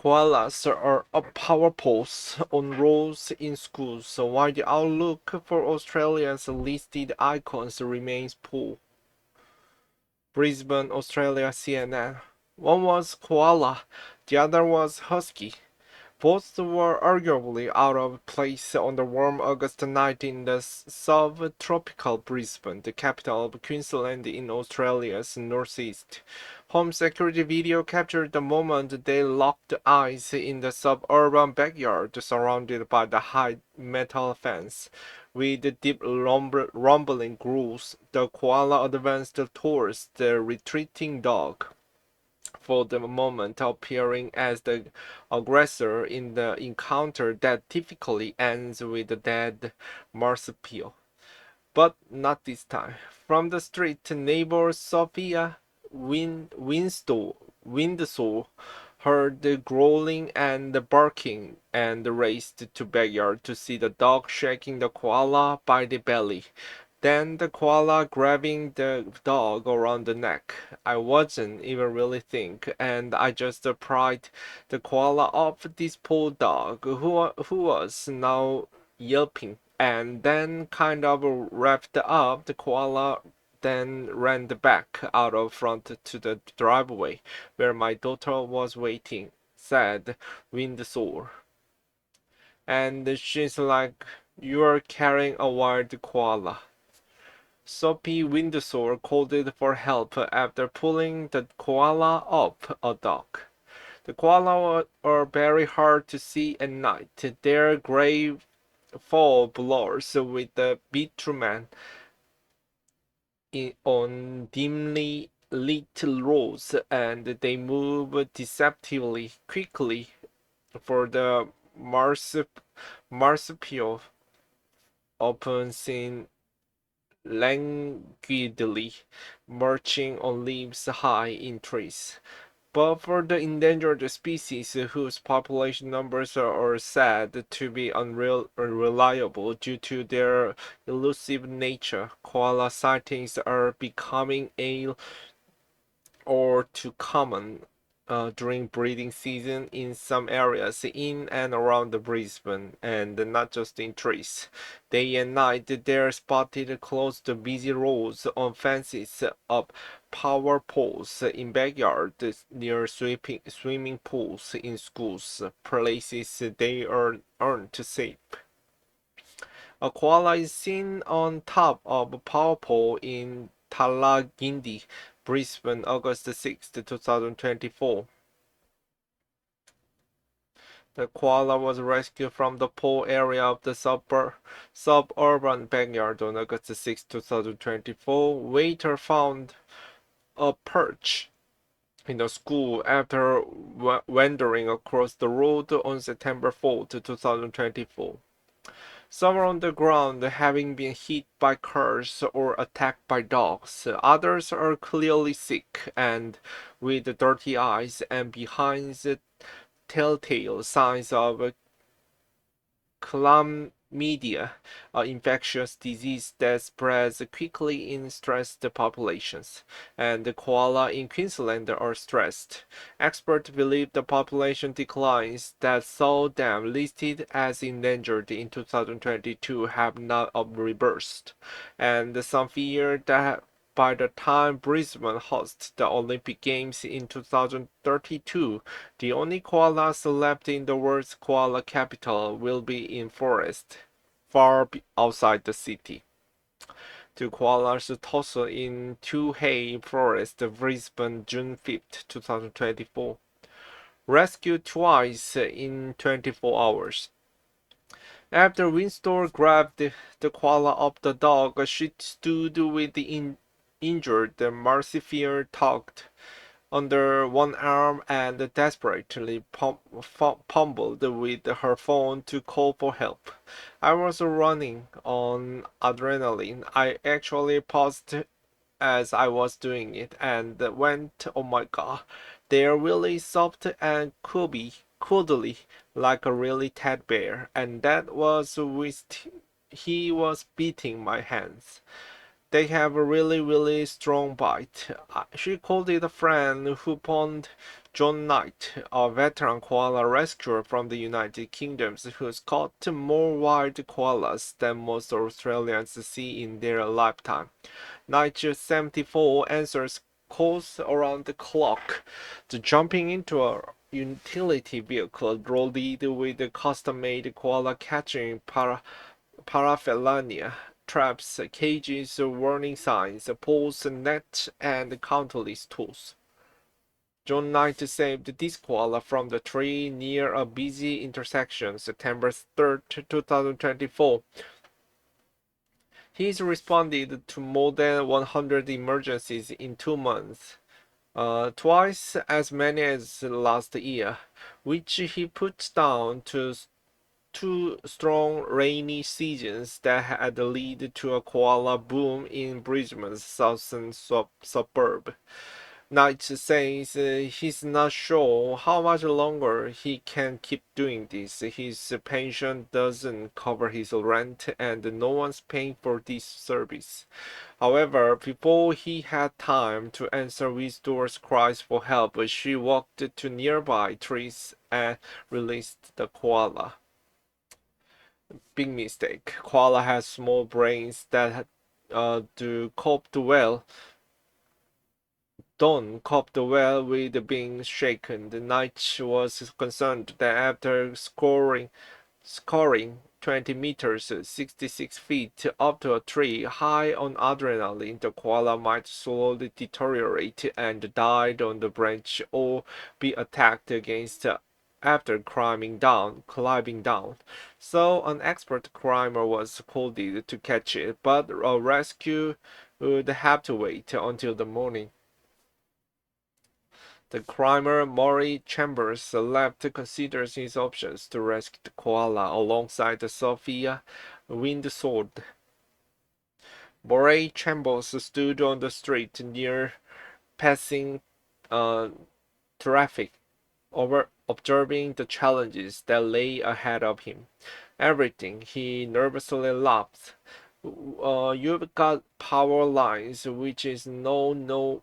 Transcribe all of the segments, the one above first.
Koalas are a power pose on roles in schools, while the outlook for Australia's listed icons remains poor. Brisbane, Australia, CNN. One was koala, the other was husky. Both were arguably out of place on the warm August night in the subtropical Brisbane, the capital of Queensland in Australia's northeast. Home security video captured the moment they locked eyes in the suburban backyard surrounded by the high metal fence. With deep rumbling growls, the koala advanced towards the retreating dog, for the moment appearing as the aggressor in the encounter that typically ends with a dead marsupial. But not this time. From the street, neighbor Sophia Windsor heard the growling and barking and raced to backyard to see the dog shaking the koala by the belly. Then the koala grabbing the dog around the neck. I wasn't even really think, and I just pried the koala off this poor dog, who was now yelping, and then kind of wrapped up the koala, then ran back out of front to the driveway where my daughter was waiting, said Windsor. And she's like, "You're carrying a wild koala." Sophie Windsor called for help after pulling the koala up a dock. The koala are very hard to see at night. They're gray fur blurs with the bitumen on dimly lit roads, and they move deceptively quickly for the marsupial, often seen languidly marching on leaves high in trees. But for the endangered species whose population numbers are said to be unreliable due to their elusive nature, koala sightings are becoming a or too common during breeding season in some areas in and around Brisbane, and not just in trees. Day and night, they're spotted close to busy roads, on fences, up power poles, in backyards, near swimming pools, in schools, places they aren't safe. A koala is seen on top of a power pole in Talagindi, Brisbane, August 6, 2024. The koala was rescued from the pole area of the suburban backyard on August 6, 2024. Waiter found a perch in the school after wandering across the road on September 4, 2024. Some are on the ground, having been hit by cars or attacked by dogs. Others are clearly sick and with dirty eyes and behind telltale signs of chlamydia, an infectious disease that spreads quickly in stressed populations, and the koala in Queensland are stressed. Experts believe the population declines that saw them listed as endangered in 2022 have not reversed, and some fear that by the time Brisbane hosts the Olympic Games in 2032, the only koalas left in the world's koala capital will be in forest far outside the city. Two koalas tussle in Toohey Forest, Brisbane, June 5, 2024. Rescued twice in 24 hours. After Windsor grabbed the koala off the dog, she stood with the injured marsupial tucked under one arm and desperately pummeled with her phone to call for help. I was running on adrenaline. I actually paused as I was doing it and went, "Oh my god, they're really soft and cuddly like a really teddy bear." And that was with he was beating my hands. They have a really, really strong bite. She called it a friend who John Knight, a veteran koala rescuer from the United Kingdom who's caught more wild koalas than most Australians see in their lifetime. Knight 74 answers calls around the clock, jumping into a utility vehicle loaded with custom-made koala catching paraphernalia, traps, cages, warning signs, poles, net, and countless tools. John Knight saved this koala from the tree near a busy intersection September 3rd, 2024. He's responded to more than 100 emergencies in 2 months, twice as many as last year, which he puts down to two strong rainy seasons that had led to a koala boom in Brisbane's southern suburb. Knight says he's not sure how much longer he can keep doing this. His pension doesn't cover his rent and no one's paying for this service. However, before he had time to answer Wisdor's cries for help, she walked to nearby trees and released the koala. Big mistake. Koala has small brains that do cope well Dawn coped well with being shaken. The knight was concerned that after scoring 20 meters, 66 feet up to a tree, high on adrenaline, the koala might slowly deteriorate and die on the branch or be attacked against after climbing down. So an expert climber was called to catch it, but a rescue would have to wait until the morning. The climber Maury Chambers left considers his options to rescue the koala alongside Sophia Windsword. Maury Chambers stood on the street near passing traffic, observing the challenges that lay ahead of him. Everything, he nervously laughed. You've got power lines, which is no.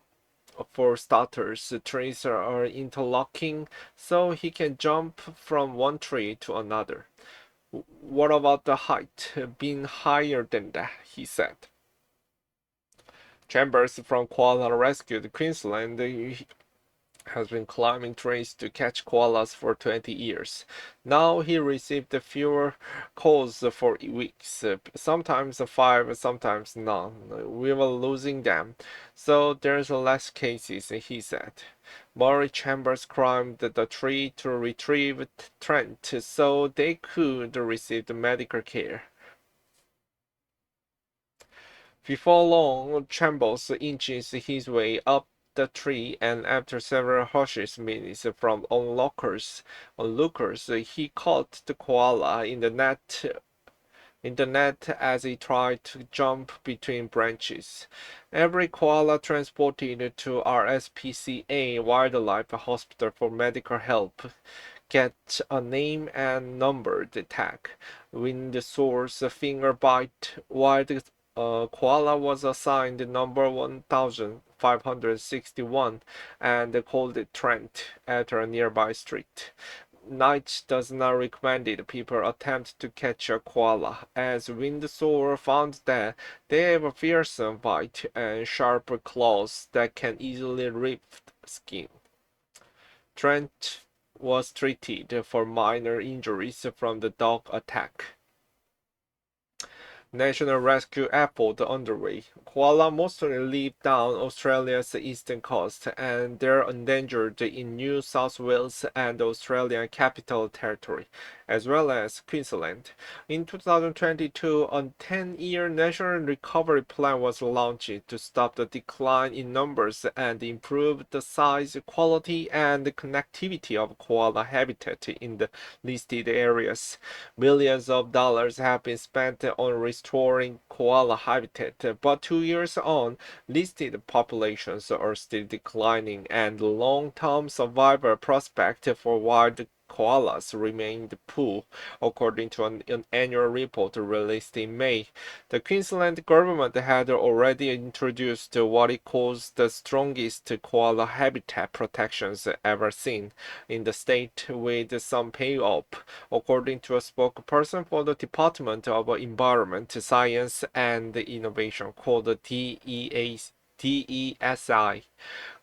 For starters, the trees are interlocking, so he can jump from one tree to another. What about the height? Being higher than that, he said. Chambers from Koala Rescue Queensland has been climbing trees to catch koalas for 20 years. Now he received fewer calls for weeks, sometimes 5, sometimes none. We were losing them, so there's less cases, he said. Maury Chambers climbed the tree to retrieve Trent so they could receive medical care. Before long, Chambers inches his way up the tree, and after several harsh minutes from onlookers, he caught the koala in the net as he tried to jump between branches. Every koala transported to RSPCA Wildlife Hospital for medical help get a name and number tag. Windsore's finger bite wild koala was assigned number 1561 and called it Trent after a nearby street. Knight does not recommend people attempt to catch a koala, as Windsor found that they have a fearsome bite and sharp claws that can easily rip skin. Trent was treated for minor injuries from the dog attack. National rescue effort underway. Koala mostly live down Australia's eastern coast, and they're endangered in New South Wales and Australian Capital Territory, as well as Queensland. In 2022, a 10-year national recovery plan was launched to stop the decline in numbers and improve the size, quality, and connectivity of koala habitat in the listed areas. Millions of dollars have been spent on restoring koala habitat, but 2 years on, listed populations are still declining, and long-term survival prospects for wild koalas remained poor, according to an annual report released in May. The Queensland government had already introduced what it calls the strongest koala habitat protections ever seen in the state, with some payoff, according to a spokesperson for the Department of Environment, Science and Innovation called DESI.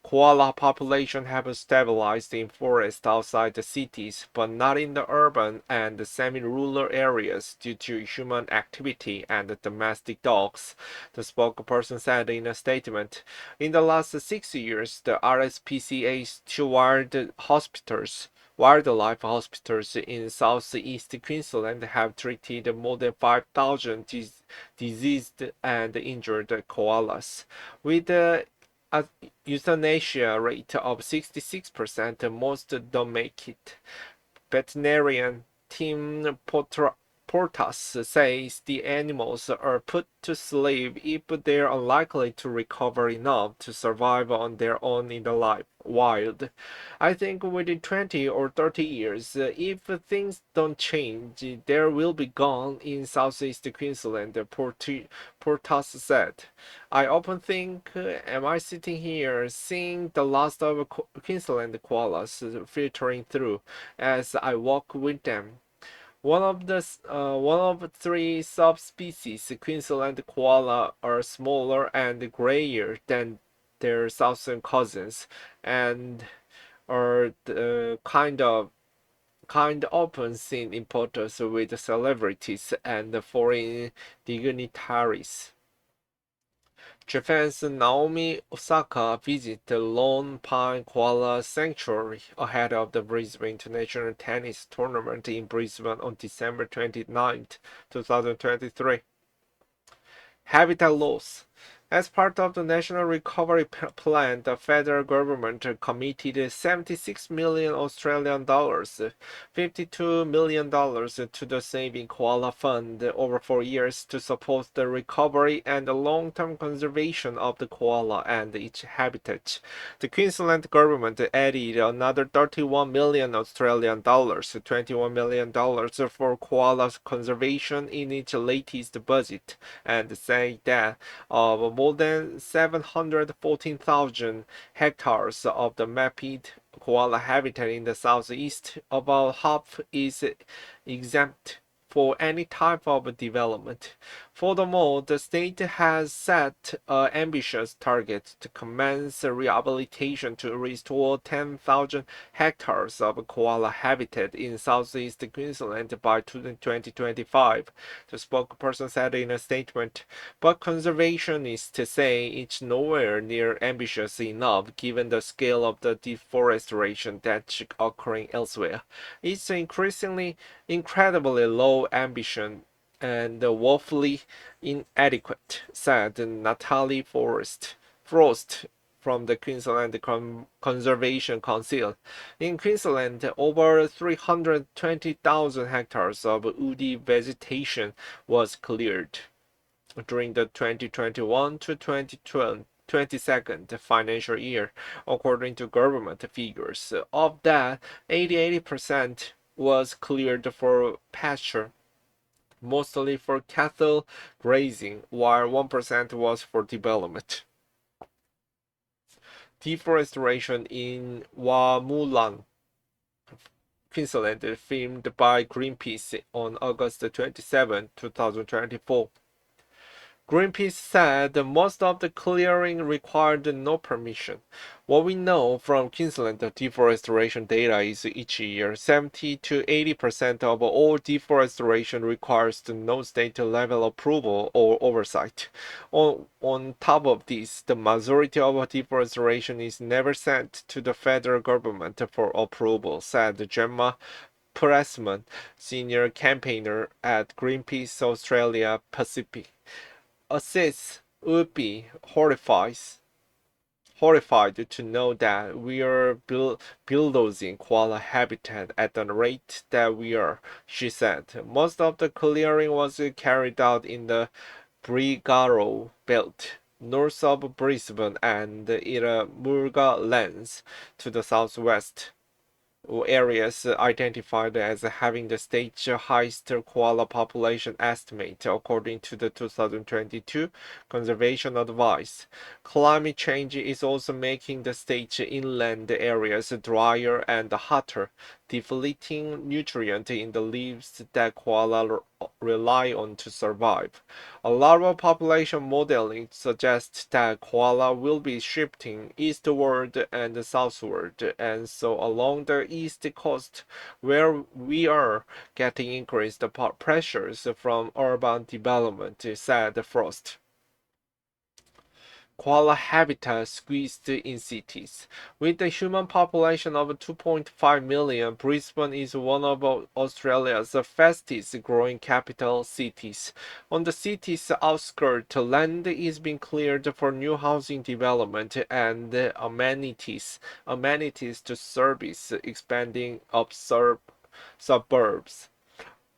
Koala population have stabilized in forests outside the cities, but not in the urban and semi-rural areas due to human activity and domestic dogs, the spokesperson said in a statement. In the last 6 years, the RSPCA's two wildlife hospitals in southeast Queensland have treated more than 5,000 diseased and injured koalas, with a euthanasia rate of 66%. Most don't make it. Veterinarian Tim Portas says the animals are put to sleep if they're unlikely to recover enough to survive on their own in the wild. I think within 20 or 30 years, if things don't change, they will be gone in southeast Queensland, Portas said. I often think, am I sitting here seeing the last of Queensland koalas filtering through as I walk with them? One of three subspecies, Queensland koala, are smaller and grayer than their southern cousins, and are kind often seen in photos with celebrities and foreign dignitaries. Japan's Naomi Osaka visited the Lone Pine Koala Sanctuary ahead of the Brisbane International Tennis Tournament in Brisbane on December 29, 2023. Habitat loss. As part of the National Recovery Plan, the federal government committed 76 million Australian dollars, $52 million to the Saving Koala Fund over 4 years to support the recovery and the long-term conservation of the koala and its habitat. The Queensland government added another 31 million Australian dollars, $21 million for koala conservation in its latest budget, and say that of more than 714,000 hectares of the mapped koala habitat in the southeast, about half is exempt for any type of development. Furthermore, the state has set an ambitious target to commence rehabilitation to restore 10,000 hectares of koala habitat in southeast Queensland by 2025, the spokesperson said in a statement. But conservationists say it's nowhere near ambitious enough given the scale of the deforestation that's occurring elsewhere. It's incredibly low ambition and woefully inadequate, said Natalie Frost from the Queensland Conservation Council. In Queensland, over 320,000 hectares of woody vegetation was cleared during the 2021 to 2022 financial year, according to government figures. Of that, 88% was cleared for pasture, mostly for cattle grazing, while 1% was for development. Deforestation in Wamulang, Queensland, filmed by Greenpeace on August 27, 2024. Greenpeace said most of the clearing required no permission. What we know from Queensland deforestation data is each year 70 to 80% of all deforestation requires no state level approval or oversight. On top of this, the majority of deforestation is never sent to the federal government for approval, said Gemma Pressman, senior campaigner at Greenpeace Australia Pacific. Assists would be horrified to know that we are bulldozing koala habitat at the rate that we are, she said. Most of the clearing was carried out in the Brigalow Belt, north of Brisbane, and Iramurga Lands to the southwest. areas identified as having the state's highest koala population estimate, according to the 2022 conservation advice. Climate change is also making the state's inland areas drier and hotter, depleting nutrients in the leaves that koala rely on to survive. A larval population modeling suggests that koala will be shifting eastward and southward, and so along the east coast, where we are getting increased pressures from urban development, said Frost. Koala habitat squeezed in cities. With a human population of 2.5 million, Brisbane is one of Australia's fastest growing capital cities. On the city's outskirts, land is being cleared for new housing development and amenities to service expanding suburbs.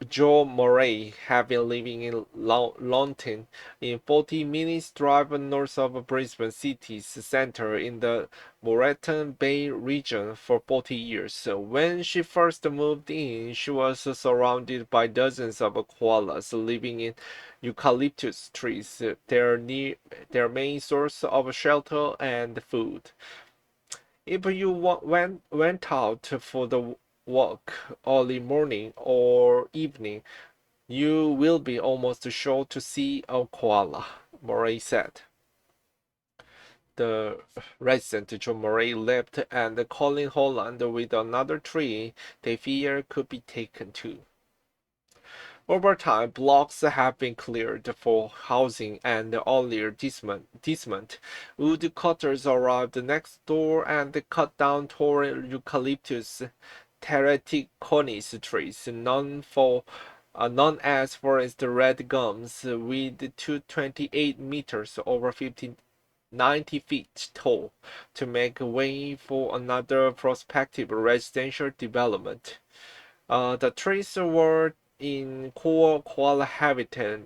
Joe Murray have been living in Longton, in 40 minutes drive north of Brisbane city's centre in the Moreton Bay region for 40 years. When she first moved in, she was surrounded by dozens of koalas living in eucalyptus trees, their main source of shelter and food. If you went out for the walk early morning or evening, you will be almost sure to see a koala, Murray said. The resident John Murray left, and Colin Holland with another tree they fear could be taken too. Over time, blocks have been cleared for housing, and earlier this month, woodcutters arrived next door and cut down tall eucalyptus terraticonis trees, known as forest red gums, with 228 meters over 90 feet tall, to make way for another prospective residential development. The trees were in core koala habitat,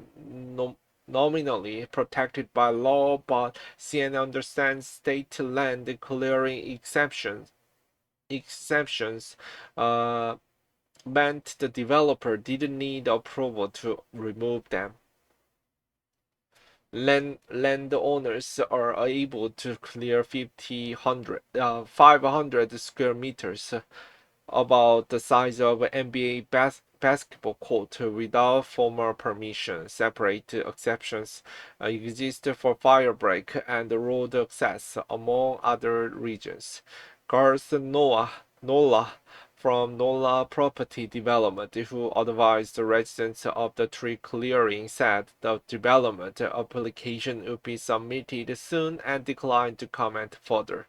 nominally protected by law, but CN understands state land clearing exceptions uh, meant the developer didn't need approval to remove them. Landowners are able to clear 500 square meters, about the size of an NBA basketball court, without formal permission. Separate exceptions exist for fire break and road access, among other regions. Garth Nola from Nola Property Development, who advised the residents of the tree clearing, said the development application would be submitted soon and declined to comment further.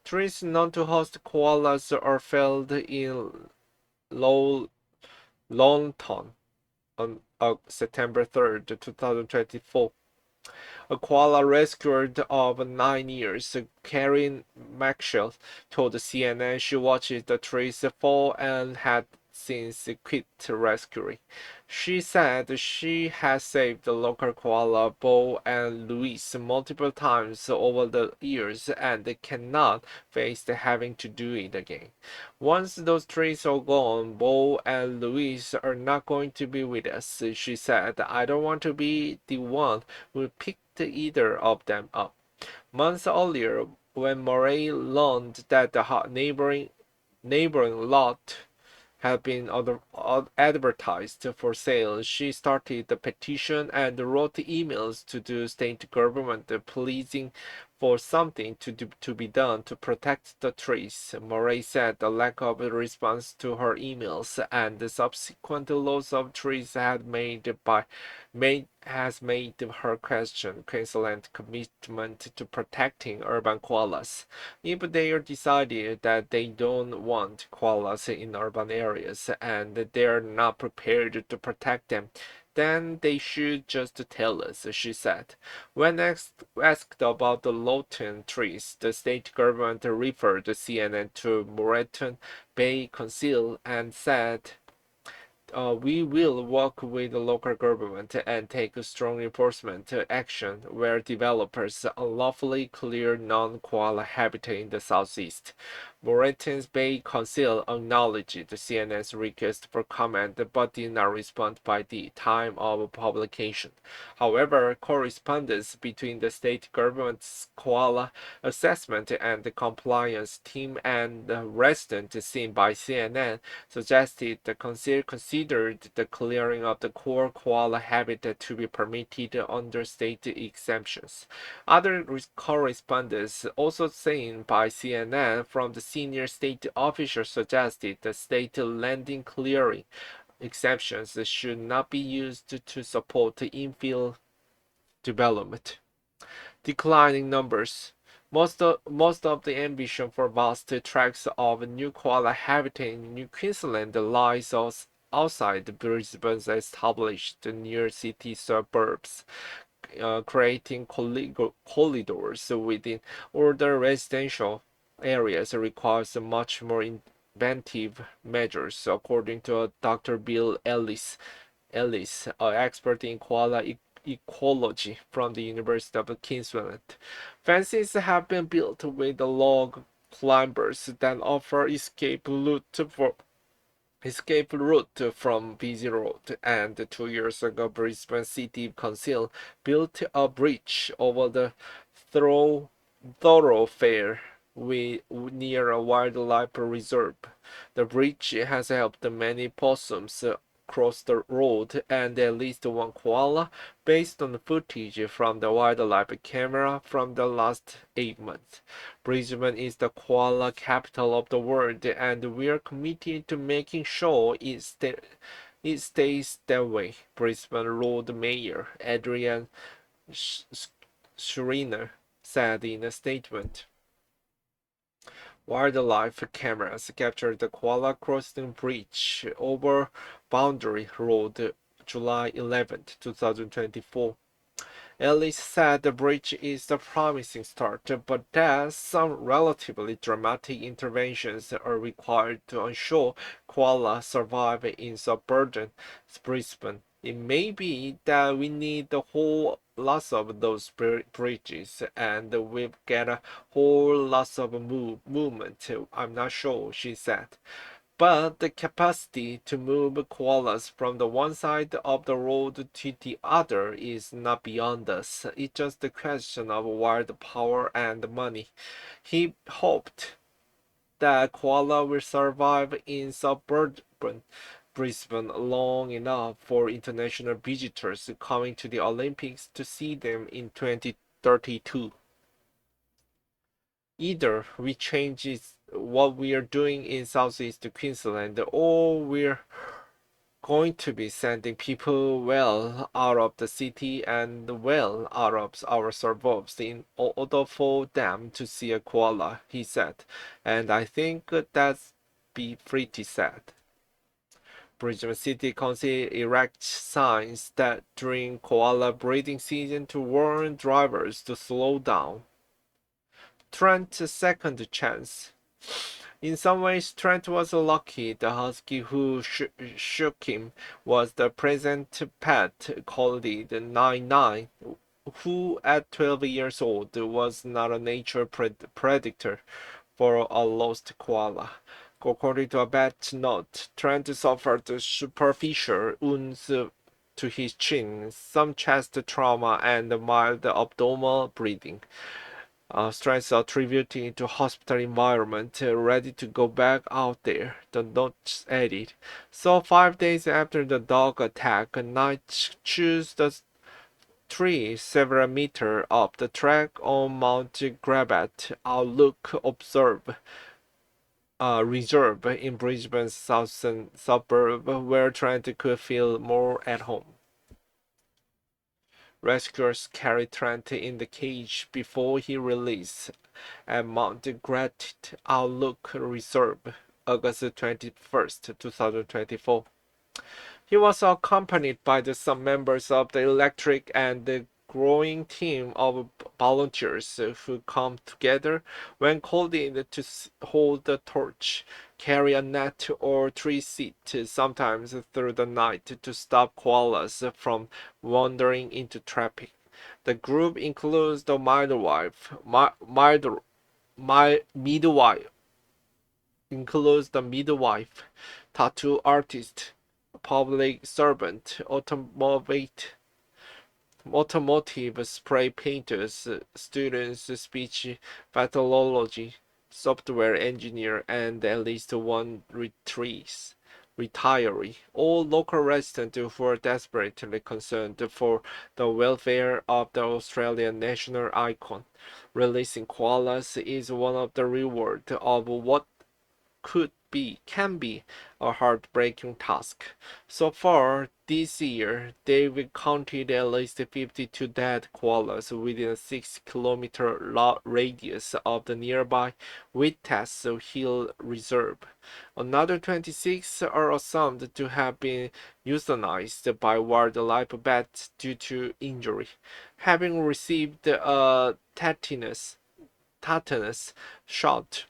Trees known to host koalas are felled in Low Longton on September 3rd, 2024. A koala rescuer of 9 years, Karen Maxwell, told CNN she watched the trees fall and had since quit rescuing. She said she has saved the local koala Bo and Louise multiple times over the years and cannot face having to do it again. Once those trees are gone, Bo and Louise are not going to be with us, she said. I don't want to be the one who picked either of them up. Months earlier, when Murray learned that the neighboring lot had been advertised for sale, she started the petition and wrote emails to the state government pleading for something to be done to protect the trees. Murray said the lack of response to her emails and the subsequent loss of trees has made her question Queensland's commitment to protecting urban koalas. If they are decided that they don't want koalas in urban areas and they're not prepared to protect them, then they should just tell us, she said. When asked about the Lawton trees, the state government referred CNN to Moreton Bay Council and said, we will work with the local government and take strong enforcement action where developers unlawfully clear non-koala habitat in the southeast. Moreton's Bay Council acknowledged CNN's request for comment but did not respond by the time of publication. However, correspondence between the state government's koala assessment and the compliance team and the resident seen by CNN suggested the council considered the clearing of the core koala habitat to be permitted under state exemptions. Other correspondence also seen by CNN from the senior state officials suggested the state landing clearing exemptions should not be used to support infill development. Declining numbers. Most of the ambition for vast tracts of new koala habitat in New Queensland lies outside Brisbane's established near city suburbs, creating corridors within older residential areas requires much more inventive measures, according to Dr. Bill Ellis, an expert in koala ecology from the University of Queensland. Fences have been built with log climbers that offer escape route from busy road, and 2 years ago Brisbane City Council built a bridge over the thoroughfare near a wildlife reserve. The bridge has helped many possums cross the road and at least one koala, based on footage from the wildlife camera from the last 8 months. Brisbane is the koala capital of the world, and we are committed to making sure it stays that way, Brisbane Lord Mayor Adrian Schreiner said in a statement. Wildlife cameras captured the koala crossing bridge over Boundary Road July 11, 2024. Ellis said the bridge is a promising start, but that some relatively dramatic interventions are required to ensure koala survive in suburban Brisbane. It may be that we need a whole lots of those bridges, and we've got a whole lots of movement. I'm not sure, she said. But the capacity to move koalas from the one side of the road to the other is not beyond us. It's just a question of wild power and money. He hoped that koala will survive in suburban Brisbane long enough for international visitors coming to the Olympics to see them in 2032. Either we change what we are doing in Southeast Queensland, or we're going to be sending people well out of the city and well out of our suburbs in order for them to see a koala, he said. And I think that's be pretty sad. Brisbane City Council erects signs that during koala breeding season to warn drivers to slow down. Trent's second chance. In some ways, Trent was lucky. The husky who shook him was the present pet called 99, who at 12 years old was not a nature predator for a lost koala. According to a vet note, Trent suffered superficial wounds to his chin, some chest trauma, and mild abdominal bleeding. Stress attributing to hospital environment, ready to go back out there, the note added. So 5 days after the dog attack, Knight chose the tree several meters up the track on Mount Gravatt Outlook Reserve in Brisbane's southern suburb, where Trent could feel more at home. Rescuers carried Trent in the cage before he released at Mount Gravatt Outlook Reserve, August 21st, 2024. He was accompanied by some members of the electric and the growing team of volunteers who come together when called in to hold the torch, carry a net or tree seat, sometimes through the night, to stop koalas from wandering into traffic. The group includes the midwife, includes the midwife, tattoo artist, public servant, automotive spray painters, students, speech pathology, software engineer, and at least one retiree, all local residents who are desperately concerned for the welfare of the Australian national icon. Releasing koalas is one of the rewards of what can be a heartbreaking task. So far this year, they've counted at least 52 dead koalas within a 6-kilometer radius of the nearby Whitetasso Hill Reserve. Another 26 are assumed to have been euthanized by wildlife vets due to injury, having received a tetanus shot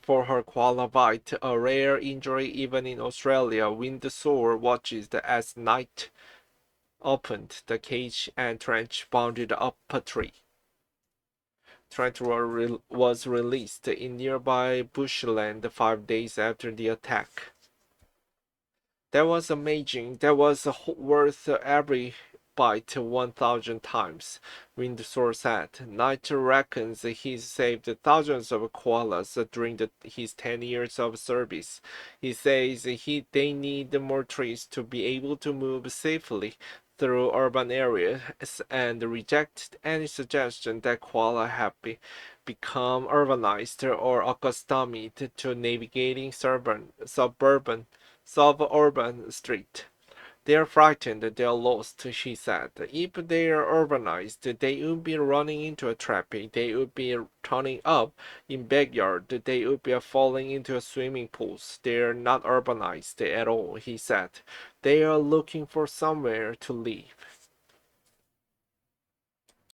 for her koala bite, a rare injury even in Australia. Windsor watches as night opened the cage and Trench bounded up a tree. Trench was released in nearby bushland 5 days after the attack. That was amazing. That was worth every bite 1,000 times, Windsor said. Knight reckons he saved thousands of koalas during his 10 years of service. He says they need more trees to be able to move safely through urban areas and reject any suggestion that koala have become urbanized or accustomed to navigating suburban street. They're frightened, they're lost, she said. If they're urbanized, they would be running into a trap, they would be turning up in backyard, they would be falling into swimming pools. They're not urbanized at all, he said. They are looking for somewhere to live.